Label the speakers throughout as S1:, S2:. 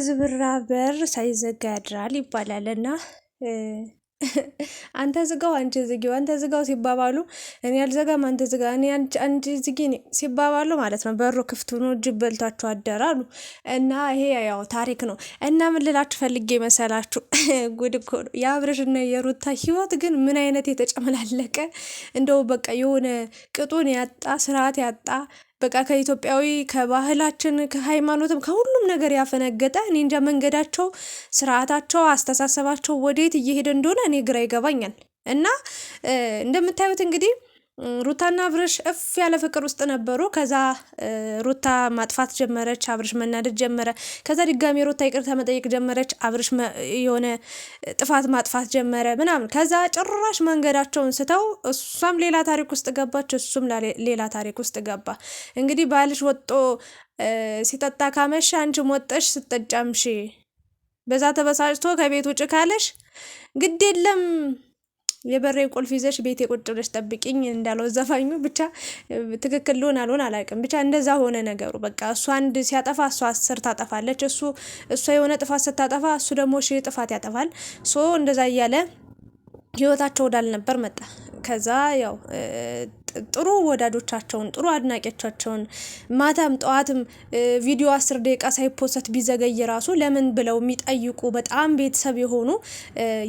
S1: የዝብራ በር ሳይዘጋ ያድራል ይባላልና አንተ ዝጋው አንቺ ዝጊው አንተ ዝጋው ሲባባሉ እኔ አልዘጋም አንተ ዝጋ እኔ አንቺ ዝጊ ሲባባሉ ማለት ነው። በሩ ክፍት ሆኖ ጅብ በልቷቸው አደራሉ እና ይሄ ያው ታሪክ ነው። እና ምን ልላችሁ ፈልጌ መሰላችሁ ጉድ እኮ ነው የአብርሽና የሩታ ህይወት ግን ምን አይነት የተጨመላለቀ እንደው በቃ የሆነ ቅጡን ያጣ ስርዓት ያጣ በቃ ከኢትዮጵያዊ ከባህላችን ከሃይማኖትም ከሁሉም ነገር ያፈነገጠ እኔ እንጃ መንገዳቸው፣ ስርዓታቸው፣ አስተሳሰባቸው ወዴት እየሄደ እንደሆነ እኔ ግራ ይገባኛል። እና እንደምታዩት እንግዲህ ሩታና አብርሽ እፍ ያለ ፍቅር ውስጥ ነበሩ። ከዛ ሩታ ማጥፋት ጀመረች፣ አብርሽ መናደድ ጀመረ። ከዛ ድጋሚ ሩታ ይቅርታ መጠየቅ ጀመረች፣ አብርሽ የሆነ ጥፋት ማጥፋት ጀመረ ምናምን። ከዛ ጭራሽ መንገዳቸውን ስተው እሷም ሌላ ታሪክ ውስጥ ገባች፣ እሱም ሌላ ታሪክ ውስጥ ገባ። እንግዲህ ባልሽ ወጦ ሲጠጣ ካመሽ አንቺ ሞጠሽ ስትጠጫምሽ በዛ ተበሳጭቶ ከቤት ውጭ ካለሽ ግድ የለም የበሬ ቁልፍ ይዘሽ ቤቴ ቁጭ ብለሽ ጠብቂኝ እንዳለው ዘፋኙ። ብቻ ትክክል ሊሆን አልሆን አላውቅም፣ ብቻ እንደዛ ሆነ ነገሩ። በቃ እሱ አንድ ሲያጠፋ እሱ 10 ታጠፋለች፣ እሷ የሆነ ጥፋት ስታጠፋ እሱ ደግሞ ጥፋት ያጠፋል። እንደዛ እያለ ህይወታቸው ወዳልነበር መጣ። ከዛ ያው ጥሩ ወዳጆቻቸውን ጥሩ አድናቂዎቻቸውን ማታም ጠዋትም ቪዲዮ 10 ደቂቃ ሳይፖስት ቢዘገይ ራሱ ለምን ብለው የሚጠይቁ በጣም ቤተሰብ የሆኑ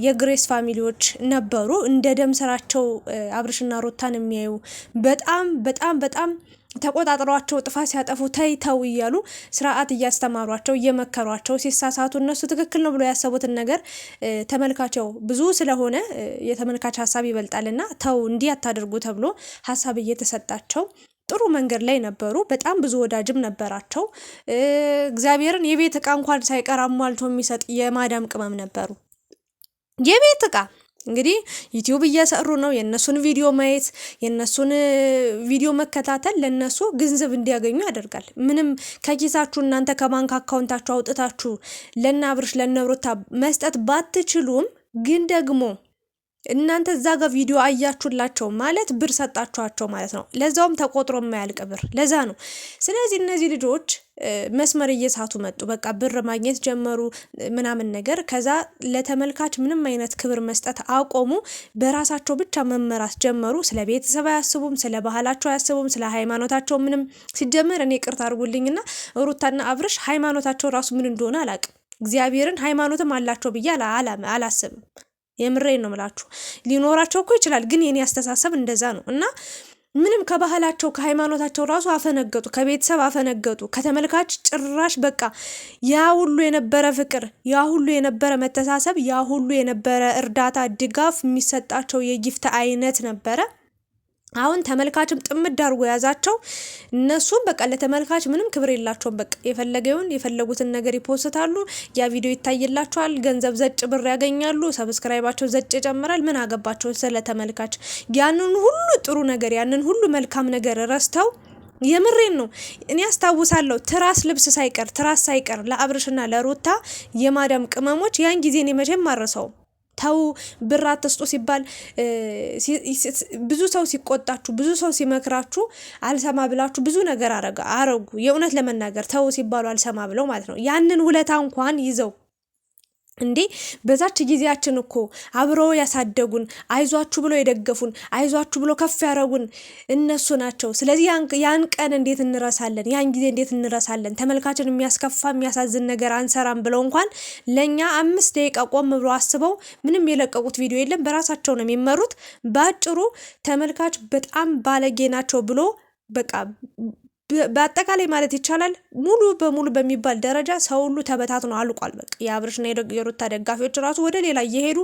S1: የግሬስ ፋሚሊዎች ነበሩ። እንደ ደም ስራቸው አብርሽና ሩታን የሚያዩ በጣም በጣም በጣም ተቆጣጥሯቸው ጥፋት ሲያጠፉ ተው እያሉ ስርዓት እያስተማሯቸው እየመከሯቸው፣ ሲሳሳቱ እነሱ ትክክል ነው ብሎ ያሰቡትን ነገር ተመልካቸው ብዙ ስለሆነ የተመልካች ሀሳብ ይበልጣልና ተው እንዲህ አታድርጉ ተብሎ ሀሳብ እየተሰጣቸው ጥሩ መንገድ ላይ ነበሩ። በጣም ብዙ ወዳጅም ነበራቸው። እግዚአብሔርን የቤት እቃ እንኳን ሳይቀር አሟልቶ የሚሰጥ የማዳም ቅመም ነበሩ። የቤት እቃ እንግዲህ ዩቲዩብ እየሰሩ ነው። የነሱን ቪዲዮ ማየት የነሱን ቪዲዮ መከታተል ለነሱ ገንዘብ እንዲያገኙ ያደርጋል። ምንም ከኪሳችሁ እናንተ ከባንክ አካውንታችሁ አውጥታችሁ ለና አብርሽ ለነ ሩታ መስጠት ባትችሉም ግን ደግሞ እናንተ እዛ ጋር ቪዲዮ አያችሁላቸው ማለት ብር ሰጣችኋቸው ማለት ነው። ለዛውም ተቆጥሮ የማያልቅ ብር። ለዛ ነው። ስለዚህ እነዚህ ልጆች መስመር እየሳቱ መጡ። በቃ ብር ማግኘት ጀመሩ ምናምን ነገር። ከዛ ለተመልካች ምንም አይነት ክብር መስጠት አቆሙ። በራሳቸው ብቻ መመራት ጀመሩ። ስለ ቤተሰብ አያስቡም፣ ስለ ባህላቸው አያስቡም፣ ስለ ሃይማኖታቸው ምንም። ሲጀመር እኔ ይቅርታ አድርጉልኝና ሩታና አብርሽ ሃይማኖታቸው ራሱ ምን እንደሆነ አላቅም። እግዚአብሔርን ሃይማኖትም አላቸው ብዬ አላስብም። የምሬን ነው የምላችሁ። ሊኖራቸው እኮ ይችላል፣ ግን የኔ አስተሳሰብ እንደዛ ነው። እና ምንም ከባህላቸው ከሃይማኖታቸው ራሱ አፈነገጡ፣ ከቤተሰብ አፈነገጡ፣ ከተመልካች ጭራሽ በቃ ያ ሁሉ የነበረ ፍቅር፣ ያ ሁሉ የነበረ መተሳሰብ፣ ያ ሁሉ የነበረ እርዳታ ድጋፍ የሚሰጣቸው የጊፍት አይነት ነበረ። አሁን ተመልካችም ጥምድ አድርጎ ያዛቸው። እነሱም በቃ ለተመልካች ምንም ክብር የላቸውም። በቃ የፈለጉትን ነገር ይፖስታሉ። ያ ቪዲዮ ይታይላቸዋል፣ ገንዘብ ዘጭ ብር ያገኛሉ፣ ሰብስክራይባቸው ዘጭ ይጨምራል። ምን አገባቸው ስለ ተመልካች? ያንን ሁሉ ጥሩ ነገር ያንን ሁሉ መልካም ነገር ረስተው የምሬን ነው። እኔ አስታውሳለሁ ትራስ ልብስ ሳይቀር ለአብርሽና ለሩታ የማዳም ቅመሞች ያን ጊዜ እኔ መቼም አረሰውም። ተው ብር አትስጡ ሲባል ብዙ ሰው ሲቆጣችሁ፣ ብዙ ሰው ሲመክራችሁ አልሰማ ብላችሁ ብዙ ነገር አረጉ። የእውነት ለመናገር ተው ሲባሉ አልሰማ ብለው ማለት ነው። ያንን ውለታ እንኳን ይዘው እንዴ በዛች ጊዜያችን እኮ አብረው ያሳደጉን፣ አይዟችሁ ብሎ የደገፉን፣ አይዟችሁ ብሎ ከፍ ያረጉን እነሱ ናቸው። ስለዚህ ያን ቀን እንዴት እንረሳለን? ያን ጊዜ እንዴት እንረሳለን? ተመልካችን የሚያስከፋ የሚያሳዝን ነገር አንሰራም ብለው እንኳን ለኛ 5 ደቂቃ ቆም ብሎ አስበው ምንም የለቀቁት ቪዲዮ የለም። በራሳቸው ነው የሚመሩት። ባጭሩ ተመልካች በጣም ባለጌ ናቸው ብሎ በቃ በአጠቃላይ ማለት ይቻላል ሙሉ በሙሉ በሚባል ደረጃ ሰው ሁሉ ተበታትኖ አልቋል። በቃ የአብርሽና የሩታ ደጋፊዎች ራሱ ወደ ሌላ እየሄዱ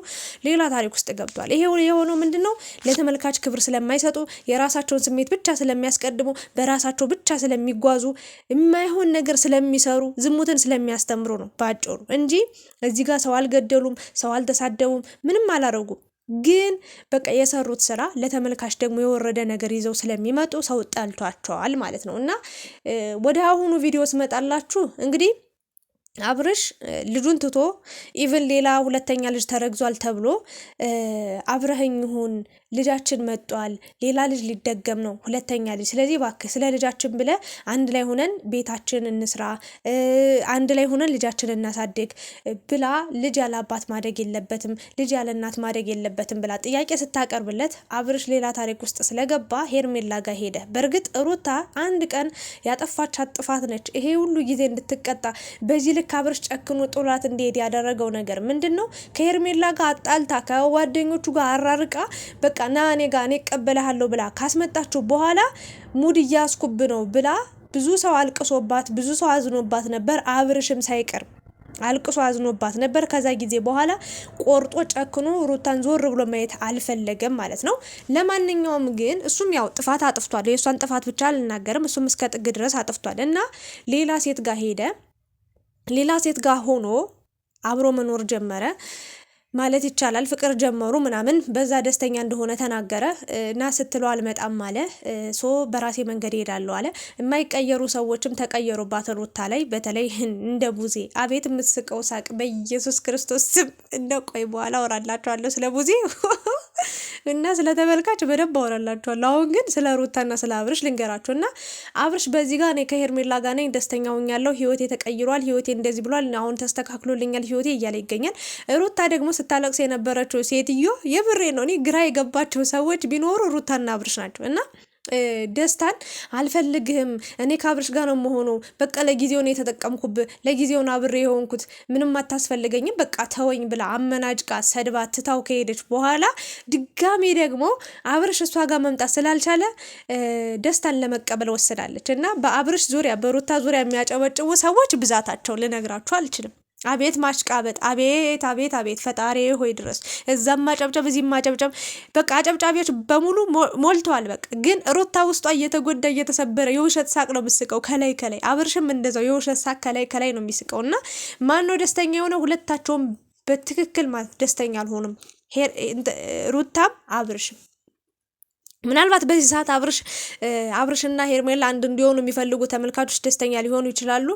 S1: ሌላ ታሪክ ውስጥ ገብቷል። ይሄ የሆነው ምንድነው? ለተመልካች ክብር ስለማይሰጡ፣ የራሳቸውን ስሜት ብቻ ስለሚያስቀድሙ፣ በራሳቸው ብቻ ስለሚጓዙ፣ የማይሆን ነገር ስለሚሰሩ፣ ዝሙትን ስለሚያስተምሩ ነው ባጭሩ እንጂ እዚህ ጋር ሰው አልገደሉም፣ ሰው አልተሳደቡም፣ ምንም አላረጉም። ግን በቃ የሰሩት ስራ ለተመልካች ደግሞ የወረደ ነገር ይዘው ስለሚመጡ ሰው ጠልቷቸዋል ማለት ነው። እና ወደ አሁኑ ቪዲዮ ስመጣላችሁ እንግዲህ አብርሽ ልጁን ትቶ ኢቭን ሌላ ሁለተኛ ልጅ ተረግዟል ተብሎ አብረኸኝ ሁን ልጃችን መጧል፣ ሌላ ልጅ ሊደገም ነው ሁለተኛ ልጅ፣ ስለዚህ እባክህ ስለ ልጃችን ብለ አንድ ላይ ሆነን ቤታችን እንስራ፣ አንድ ላይ ሆነን ልጃችን እናሳድግ ብላ ልጅ ያለ አባት ማደግ የለበትም፣ ልጅ ያለ እናት ማደግ የለበትም ብላ ጥያቄ ስታቀርብለት አብርሽ ሌላ ታሪክ ውስጥ ስለገባ ሄርሜላ ጋር ሄደ። በእርግጥ ሩታ አንድ ቀን ያጠፋቻት ጥፋት ነች። ይሄ ሁሉ ጊዜ እንድትቀጣ በዚህ ልክ አብርሽ ጨክኖ ጥላት እንዲሄድ ያደረገው ነገር ምንድን ነው? ከሄርሜላ ጋር አጣልታ ከጓደኞቹ ጋር አራርቃ በቃ ና እኔ ጋር እኔ እቀበልሃለሁ ብላ ካስመጣችሁ በኋላ ሙድ እያስኩብ ነው ብላ ብዙ ሰው አልቅሶባት ብዙ ሰው አዝኖባት ነበር። አብርሽም ሳይቀር አልቅሶ አዝኖባት ነበር። ከዛ ጊዜ በኋላ ቆርጦ ጨክኖ ሩታን ዞር ብሎ ማየት አልፈለገም ማለት ነው። ለማንኛውም ግን እሱም ያው ጥፋት አጥፍቷል። የእሷን ጥፋት ብቻ አልናገርም፣ እሱም እስከ ጥግ ድረስ አጥፍቷል እና ሌላ ሴት ጋር ሄደ። ሌላ ሴት ጋር ሆኖ አብሮ መኖር ጀመረ ማለት ይቻላል። ፍቅር ጀመሩ ምናምን፣ በዛ ደስተኛ እንደሆነ ተናገረ እና ስትለው አልመጣም አለ። ሶ በራሴ መንገድ እሄዳለሁ አለ። የማይቀየሩ ሰዎችም ተቀየሩባት ሩታ ላይ፣ በተለይ እንደ ቡዜ። አቤት የምትስቀው ሳቅ በኢየሱስ ክርስቶስ ስም። እንደ ቆይ በኋላ አወራላችኋለሁ ስለ ቡዜ እና ስለ ተመልካች በደንብ አወራላችኋለሁ። አሁን ግን ስለ ሩታና ስለ አብርሽ ልንገራችሁ እና አብርሽ በዚህ ጋር እኔ ከሄርሜላ ጋር ነኝ፣ ደስተኛ ሆኛለሁ፣ ህይወቴ ተቀይሯል፣ ህይወቴ እንደዚህ ብሏል፣ አሁን ተስተካክሎልኛል ህይወቴ እያለ ይገኛል። ሩታ ደግሞ ስታለቅስ የነበረችው ሴትዮ የብሬ ነው። እኔ ግራ የገባቸው ሰዎች ቢኖሩ ሩታና አብርሽ ናቸው እና ደስታን አልፈልግህም፣ እኔ ከአብርሽ ጋር ነው መሆኑ፣ በቃ ለጊዜው ነው የተጠቀምኩብህ፣ ለጊዜው ነው አብሬ የሆንኩት፣ ምንም አታስፈልገኝም፣ በቃ ተወኝ ብላ አመናጭቃ ሰድባ ትታው ከሄደች በኋላ ድጋሜ ደግሞ አብርሽ እሷ ጋር መምጣት ስላልቻለ ደስታን ለመቀበል ወስዳለች። እና በአብርሽ ዙሪያ በሩታ ዙሪያ የሚያጨበጭቡ ሰዎች ብዛታቸው ልነግራችሁ አልችልም። አቤት ማሽቃበጥ! አቤት አቤት አቤት! ፈጣሪ ሆይ ድረስ። እዛም ማጨብጨብ እዚህም ማጨብጨብ፣ በቃ አጨብጫቢዎች በሙሉ ሞልተዋል። በቃ ግን ሩታ ውስጧ እየተጎዳ እየተሰበረ የውሸት ሳቅ ነው የምስቀው ከላይ ከላይ። አብርሽም እንደዛው የውሸት ሳቅ ከላይ ከላይ ነው የሚስቀው። እና ማን ነው ደስተኛ የሆነ? ሁለታቸውም በትክክል ማለት ደስተኛ አልሆኑም፣ ሩታም አብርሽም። ምናልባት በዚህ ሰዓት አብርሽና ሄርሜላ አንድ እንዲሆኑ የሚፈልጉ ተመልካቾች ደስተኛ ሊሆኑ ይችላሉ።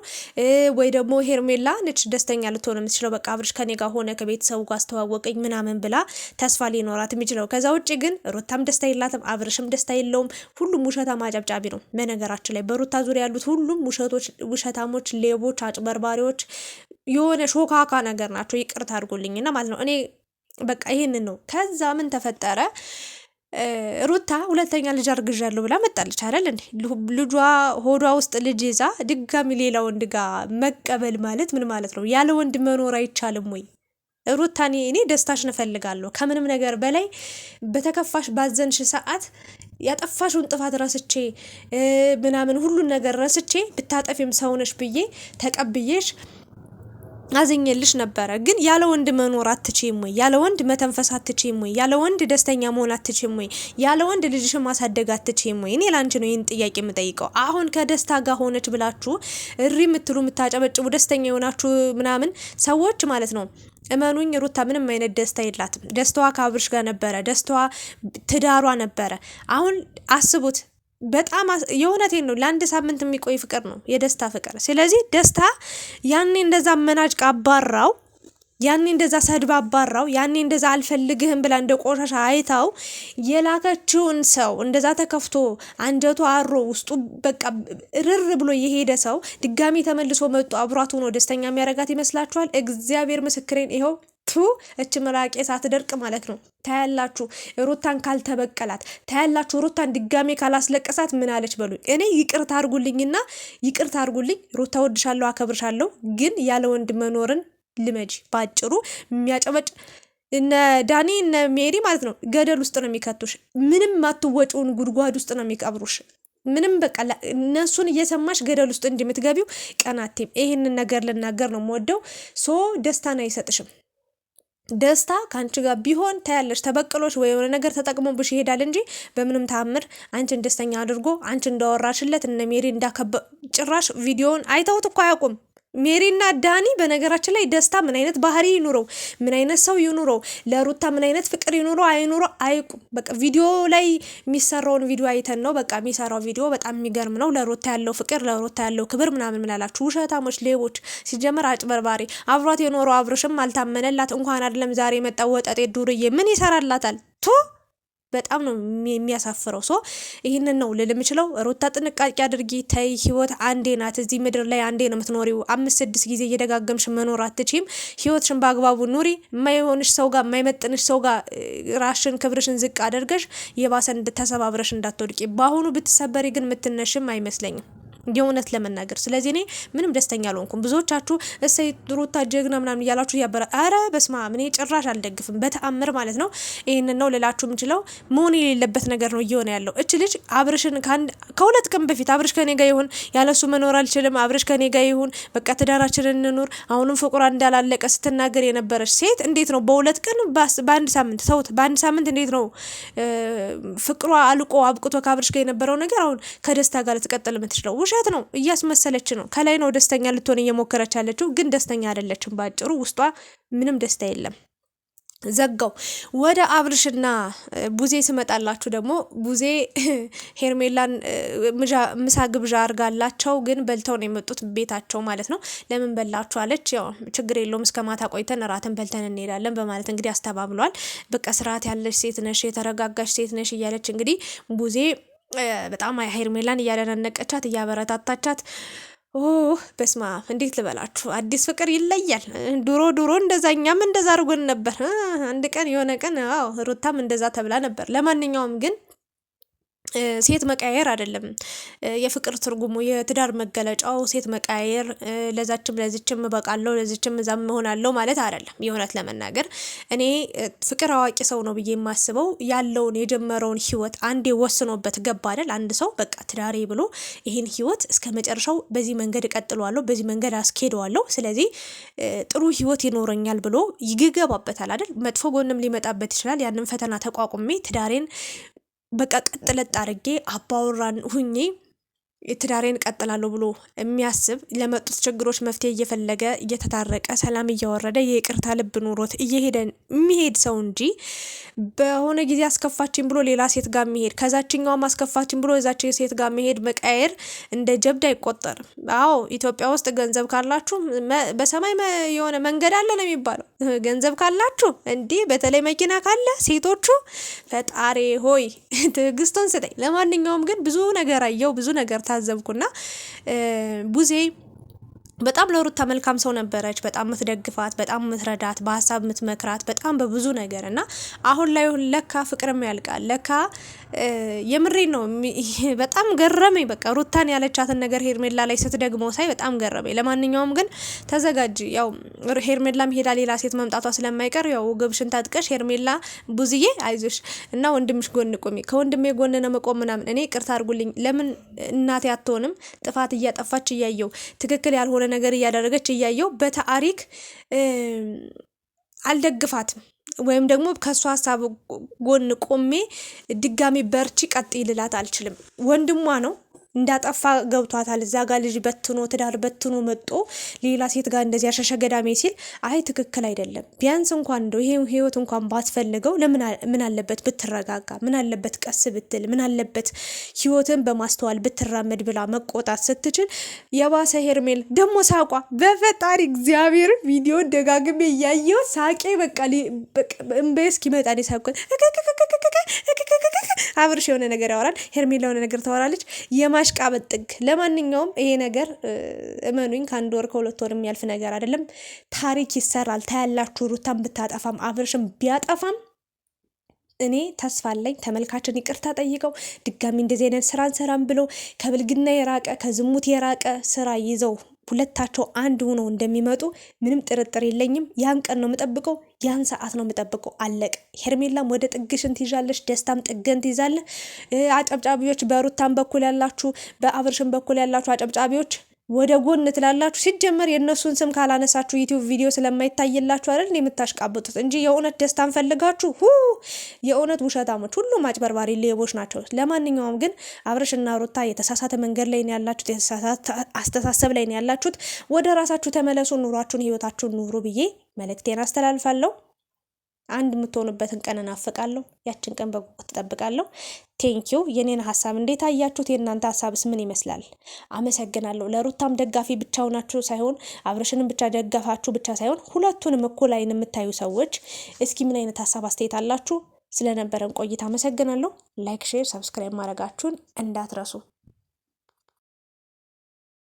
S1: ወይ ደግሞ ሄርሜላ ነች ደስተኛ ልትሆን የምትችለው፣ በቃ አብርሽ ከኔ ጋር ሆነ ከቤተሰቡ ጋር አስተዋወቀኝ ምናምን ብላ ተስፋ ሊኖራት የሚችለው። ከዛ ውጭ ግን ሩታም ደስታ የላትም፣ አብርሽም ደስታ የለውም። ሁሉም ውሸታም አጨብጫቢ ነው። በነገራችን ላይ በሩታ ዙሪያ ያሉት ሁሉም ውሸታሞች፣ ሌቦች፣ አጭበርባሪዎች፣ የሆነ ሾካካ ነገር ናቸው። ይቅርታ አድርጎልኝና ማለት ነው። እኔ በቃ ይሄንን ነው። ከዛ ምን ተፈጠረ? ሩታ ሁለተኛ ልጅ አርግዣለሁ ብላ መጣለች አይደል እንዴ? ልጇ ሆዷ ውስጥ ልጅ ይዛ ድጋሚ ሌላ ወንድ ጋር መቀበል ማለት ምን ማለት ነው? ያለ ወንድ መኖር አይቻልም ወይ? ሩታ እኔ ደስታሽን እፈልጋለሁ ከምንም ነገር በላይ። በተከፋሽ ባዘንሽ ሰዓት ያጠፋሽውን ጥፋት ረስቼ ምናምን ሁሉን ነገር ረስቼ ብታጠፊም ሰውነሽ ብዬ ተቀብዬሽ አዘኘልሽ ነበረ። ግን ያለ ወንድ መኖር አትችይም ወይ? ያለ ወንድ መተንፈስ አትችይም ወይ? ያለ ወንድ ደስተኛ መሆን አትችይም ወይ? ያለ ወንድ ልጅሽን ማሳደግ አትችይም ወይ? እኔ ላንቺ ነው ይህን ጥያቄ የምጠይቀው። አሁን ከደስታ ጋር ሆነች ብላችሁ እሪ የምትሉ የምታጨበጭቡ ደስተኛ የሆናችሁ ምናምን ሰዎች ማለት ነው፣ እመኑኝ ሩታ ምንም አይነት ደስታ የላትም። ደስታዋ ከአብርሽ ጋር ነበረ፣ ደስታዋ ትዳሯ ነበረ። አሁን አስቡት። በጣም የእውነቴን ነው። ለአንድ ሳምንት የሚቆይ ፍቅር ነው የደስታ ፍቅር። ስለዚህ ደስታ ያኔ እንደዛ አመናጭቃ አባራው፣ ያኔ እንደዛ ሰድባ አባራው፣ ያኔ እንደዛ አልፈልግህም ብላ እንደ ቆሻሻ አይታው የላከችውን ሰው እንደዛ ተከፍቶ አንጀቱ አሮ ውስጡ በቃ ርር ብሎ የሄደ ሰው ድጋሚ ተመልሶ መጥቶ አብሯት ሆኖ ደስተኛ የሚያረጋት ይመስላችኋል? እግዚአብሔር ምስክሬን ይኸው እች ምራቄ ሳትደርቅ ማለት ነው። ታያላችሁ ሩታን ካልተበቀላት፣ ታያላችሁ ሩታን ድጋሜ ካላስለቀሳት ምን አለች በሉ። እኔ ይቅርታ አርጉልኝና ይቅርታ አርጉልኝ ሩታ፣ ወድሻለሁ፣ አከብርሻለሁ፣ ግን ያለ ወንድ መኖርን ልመጂ። ባጭሩ የሚያጨበጭ እነ ዳኒ እነ ሜሪ ማለት ነው ገደል ውስጥ ነው የሚከቱሽ። ምንም ማትወጪውን ጉድጓድ ውስጥ ነው የሚቀብሩሽ። ምንም በቃ እነሱን እየሰማሽ ገደል ውስጥ እንደምትገቢው ቀናቴም። ይሄንን ነገር ልናገር ነው የምወደው። ሶ ደስታን አይሰጥሽም። ደስታ ከአንቺ ጋር ቢሆን ታያለሽ፣ ተበቅሎሽ ወይ የሆነ ነገር ተጠቅሞብሽ ይሄዳል እንጂ በምንም ታምር አንቺን ደስተኛ አድርጎ አንቺ እንዳወራሽለት እነ ሜሪ እንዳከበ ጭራሽ ቪዲዮውን አይተውት እኮ አያውቁም። ሜሪና ዳኒ በነገራችን ላይ ደስታ ምን አይነት ባህሪ ይኑረው፣ ምን አይነት ሰው ይኑረው፣ ለሩታ ምን አይነት ፍቅር ይኑረው አይኑረው አይቁም። በቃ ቪዲዮ ላይ የሚሰራውን ቪዲዮ አይተን ነው በቃ የሚሰራው ቪዲዮ በጣም የሚገርም ነው። ለሩታ ያለው ፍቅር፣ ለሩታ ያለው ክብር ምናምን ምናላችሁ ውሸታሞች፣ ሌቦች፣ ሲጀመር አጭበርባሪ። አብሯት የኖረው አብርሽም አልታመነላት። እንኳን አይደለም ዛሬ የመጣው ወጠጤ ዱርዬ ምን ይሰራላታል? ቱ በጣም ነው የሚያሳፍረው። ሶ ይህንን ነው ልል የምችለው። ሩታ ጥንቃቄ አድርጊ። ተይ፣ ህይወት አንዴ ናት። እዚህ ምድር ላይ አንዴ ነው የምትኖሪው። 5-6 ጊዜ እየደጋገምሽ መኖር አትችይም። ህይወትሽን በአግባቡ ኑሪ። የማይሆንሽ ሰው ጋር፣ የማይመጥንሽ ሰው ጋር ራሽን ክብርሽን ዝቅ አድርገሽ የባሰ ተሰባብረሽ እንዳትወድቂ። በአሁኑ ብትሰበሪ ግን የምትነሽም አይመስለኝም የእውነት ለመናገር። ስለዚህ እኔ ምንም ደስተኛ አልሆንኩም። ብዙዎቻችሁ እሰይ ሩታ ጀግና ምናምን እያላችሁ ያበራ፣ አረ በስመ አብ እኔ ጭራሽ አልደግፍም በተአምር ማለት ነው። ይህንን ነው ልላችሁ የምችለው። መሆን የሌለበት ነገር ነው እየሆነ ያለው። እች ልጅ አብርሽን ከ2 ቀን በፊት አብርሽ ከኔ ጋር ይሁን፣ ያለሱ መኖር አልችልም፣ አብርሽ ከኔ ጋር ይሁን፣ በቃ ትዳራችንን እንኑር፣ አሁንም ፍቅሯ እንዳላለቀ ስትናገር የነበረች ሴት እንዴት ነው በ2 ቀን በ1 ሳምንት ሰውት በ1 ሳምንት እንዴት ነው ፍቅሯ አልቆ አብቅቶ ከአብርሽ ጋር የነበረው ነገር አሁን ከደስታ ጋር ልትቀጥል የምትችለው? ውሸት ነው። እያስመሰለች ነው። ከላይ ነው ደስተኛ ልትሆን እየሞከረች ያለችው፣ ግን ደስተኛ አይደለችም። ባጭሩ ውስጧ ምንም ደስታ የለም። ዘጋው። ወደ አብርሽና ቡዜ ስመጣላችሁ ደግሞ ቡዜ ሄርሜላን ምሳ ግብዣ አርጋላቸው፣ ግን በልተው ነው የመጡት ቤታቸው ማለት ነው። ለምን በላችሁ አለች። ያው ችግር የለውም እስከ ማታ ቆይተን እራትን በልተን እንሄዳለን በማለት እንግዲህ አስተባብሏል። በቃ ስርዓት ያለች ሴት ነሽ፣ የተረጋጋች ሴት ነሽ እያለች እንግዲህ ቡዜ በጣም ሄርሜላን እያደነቀቻት እያበረታታቻት በስማ እንዴት ልበላችሁ፣ አዲስ ፍቅር ይለያል። ድሮ እንደዛኛም እንደዛ አድርጎን ነበር። አንድ ቀን የሆነ ቀን ሩታም እንደዛ ተብላ ነበር። ለማንኛውም ግን ሴት መቀያየር አይደለም የፍቅር ትርጉሙ፣ የትዳር መገለጫው ሴት መቀያየር። ለዛችም ለዚችም በቃለው ለዚችም እዛም ሆናለው ማለት አይደለም። የእውነት ለመናገር እኔ ፍቅር አዋቂ ሰው ነው ብዬ የማስበው ያለውን የጀመረውን ህይወት አንዴ ወስኖበት ገባ አይደል? አንድ ሰው በቃ ትዳሬ ብሎ ይህን ህይወት እስከ መጨረሻው በዚህ መንገድ እቀጥለዋለሁ፣ በዚህ መንገድ አስኬደዋለሁ፣ ስለዚህ ጥሩ ህይወት ይኖረኛል ብሎ ይገባበታል አይደል? መጥፎ ጎንም ሊመጣበት ይችላል። ያንን ፈተና ተቋቁሜ ትዳሬን በቃ ቀጥለጥ አድርጌ አባወራን ሁኜ ትዳሬን ቀጥላለሁ ብሎ የሚያስብ ለመጡት ችግሮች መፍትሄ እየፈለገ እየተታረቀ ሰላም እያወረደ የይቅርታ ልብ ኑሮት እየሄደ የሚሄድ ሰው እንጂ በሆነ ጊዜ አስከፋችን ብሎ ሌላ ሴት ጋር የሚሄድ ከዛችኛውም አስከፋችን ብሎ እዛች ሴት ጋር መሄድ መቀየር እንደ ጀብድ አይቆጠርም። አዎ ኢትዮጵያ ውስጥ ገንዘብ ካላችሁ በሰማይ የሆነ መንገድ አለ ነው የሚባለው። ገንዘብ ካላችሁ እንዲህ በተለይ መኪና ካለ ሴቶቹ ፈጣሪ ሆይ ትዕግስቱን ስጠኝ። ለማንኛውም ግን ብዙ ነገር አየው፣ ብዙ ነገር ታዘብኩና ቡዜ በጣም ለሩታ መልካም ሰው ነበረች። በጣም ምትደግፋት፣ በጣም ምትረዳት፣ በሀሳብ ምትመክራት በጣም በብዙ ነገር እና አሁን ላይ ለካ ፍቅርም ያልቃል። ለካ የምሬ ነው። በጣም ገረመኝ። በቃ ሩታን ያለቻትን ነገር ሄርሜላ ላይ ስትደግመው ሳይ በጣም ገረመኝ። ለማንኛውም ግን ተዘጋጅ። ያው ሄርሜላም ሄዳ ሌላ ሴት መምጣቷ ስለማይቀር ያው ግብሽን ታጥቀሽ ሄርሜላ ቡዝዬ አይዞሽ እና ወንድምሽ ጎን ቆሚ። ከወንድሜ ጎን ነው መቆም ምናምን። እኔ ቅርታ አድርጉልኝ፣ ለምን እናቴ አትሆንም? ጥፋት እያጠፋች እያየው ትክክል ያልሆነ ነገር እያደረገች እያየው በታሪክ አልደግፋትም ወይም ደግሞ ከሷ ሀሳብ ጎን ቆሜ ድጋሚ በርቺ ቀጥይ ልላት አልችልም። ወንድሟ ነው እንዳጠፋ ገብቷታል። እዛ ጋር ልጅ በትኖ ትዳር በትኖ መጦ ሌላ ሴት ጋር እንደዚህ ያሸሸ ገዳሜ ሲል አይ ትክክል አይደለም። ቢያንስ እንኳን እንደው ይሄ ህይወት እንኳን ባትፈልገው ምን አለበት ብትረጋጋ፣ ምን አለበት ቀስ ብትል፣ ምን አለበት ህይወትን በማስተዋል ብትራመድ ብላ መቆጣት ስትችል የባሰ ሄርሜል ደግሞ ሳቋ በፈጣሪ እግዚአብሔር ቪዲዮ ደጋግሜ እያየው ሳቄ በቃ እምበይ እስኪመጣ ነው ሳቆ። አብርሽ የሆነ ነገር ያወራል፣ ሄርሜላ የሆነ ነገር ታወራለች። የማሽቃበጥ ጥግ። ለማንኛውም ይሄ ነገር እመኑኝ ከ1 ወር ከ2 ወር የሚያልፍ ነገር አይደለም። ታሪክ ይሰራል። ታያላችሁ። ሩታን ብታጠፋም አብርሽም ቢያጠፋም እኔ ተስፋ አለኝ። ተመልካችን ይቅርታ ጠይቀው ድጋሚ እንደዚህ አይነት ስራ እንሰራም ብለው ከብልግና የራቀ ከዝሙት የራቀ ስራ ይዘው ሁለታቸው አንድ ሆነው እንደሚመጡ ምንም ጥርጥር የለኝም። ያን ቀን ነው የምጠብቀው፣ ያን ሰዓት ነው የምጠብቀው። አለቅ። ሄርሜላም ወደ ጥግሽን ትይዣለሽ፣ ደስታም ጥገን ትይዛለ። አጨብጫቢዎች በሩታን በኩል ያላችሁ፣ በአብርሽን በኩል ያላችሁ አጨብጫቢዎች ወደ ጎን ትላላችሁ። ሲጀመር የእነሱን ስም ካላነሳችሁ ዩቲዩብ ቪዲዮ ስለማይታይላችሁ አይደል የምታሽቃብጡት እንጂ የእውነት ደስታን ፈልጋችሁ የእውነት ውሸታሞች፣ ሁሉም አጭበርባሪ ሌቦች ናቸው። ለማንኛውም ግን አብርሽና ሩታ የተሳሳተ መንገድ ላይ ነው ያላችሁት፣ የተሳሳተ አስተሳሰብ ላይ ነው ያላችሁት። ወደ ራሳችሁ ተመለሱ፣ ኑሯችሁን ህይወታችሁን ኑሩ ብዬ መልእክቴን አስተላልፋለሁ። አንድ የምትሆኑበትን ቀን እናፍቃለሁ። ያችን ቀን በጉጉት እጠብቃለሁ። ቴንኪው። የኔን ሀሳብ እንዴት አያችሁት? የእናንተ ሀሳብስ ምን ይመስላል? አመሰግናለሁ። ለሩታም ደጋፊ ብቻ ሆናችሁ ሳይሆን አብርሽንም ብቻ ደጋፋችሁ ብቻ ሳይሆን ሁለቱንም እኩል አይን የምታዩ ሰዎች እስኪ ምን አይነት ሀሳብ አስተያየት አላችሁ? ስለነበረን ቆይታ አመሰግናለሁ። ላይክ፣ ሼር፣ ሰብስክራይብ ማድረጋችሁን እንዳትረሱ።